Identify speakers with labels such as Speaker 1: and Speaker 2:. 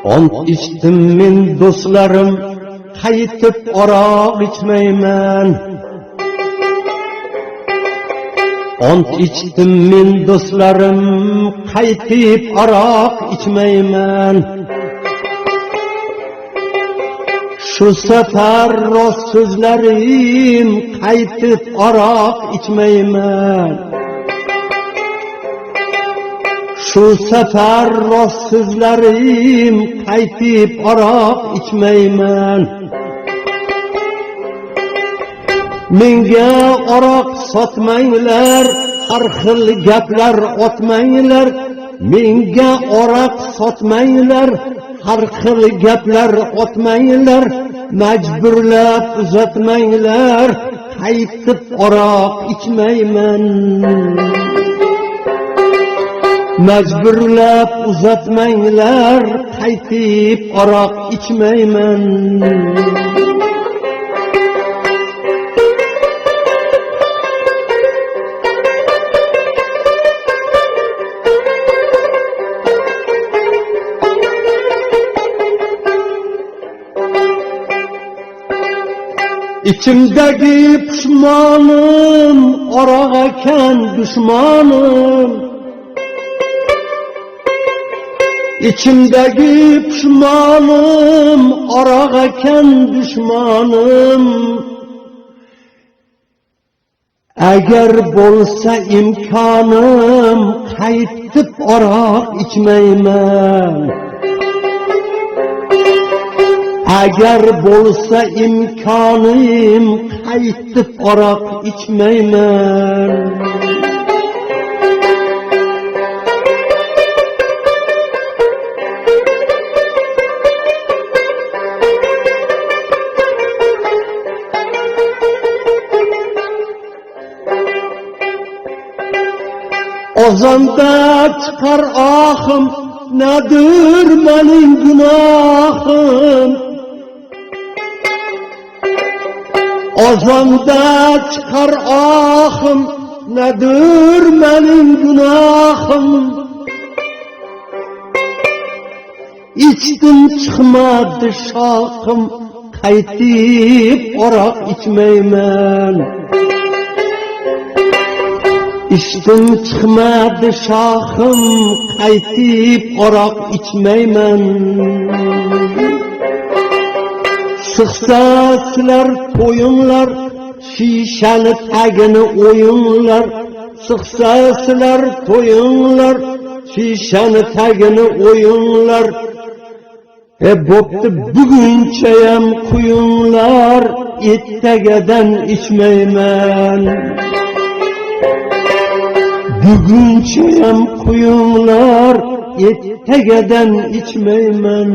Speaker 1: Ant içtim men dostlarım, qaytib aroq içmeymen. Ant içtim men dostlarım, qaytib aroq içmeymen. Şu sefer rost sözlerim, qaytib aroq içmeymen. Şu sefer rost sözlerim, qaytib aroq içmeymen. Menga aroq sotmanglar, har xil gaplar otmanglar. Menga aroq sotmanglar, har xil gaplar otmanglar. Majburlab uzatmanglar, qaytib aroq içmeymen. Majburlab uzatmanglar, qaytib aroq içmeymen. İçimdeki pişmanım, aroq ekan düşmanım. İçimdeki pişmanım, aroq ekan düşmanım. Eğer bolsa imkanım, qaytib aroq içmeymen. Eğer bolsa imkanım, qaytib aroq içmeymen. Ozanda çıkar ahım, nedir benim günahım? Ozanda çıkar ahım, nedir benim günahım? İçtim çıkmadı şahım, qaytib aroq içmeymen. İçtim çıkmadı şahım, qaytib aroq içmeymen. Sıksa sizler toyunlar, şişeni tagini oyunlar. Sıksa sizler toyunlar, şişeni tagini oyunlar. Boptu bugünçeyem kuyunlar, ertegeden içmeymen. Bugünçeyem kuyunlar, ertegeden içmeymen.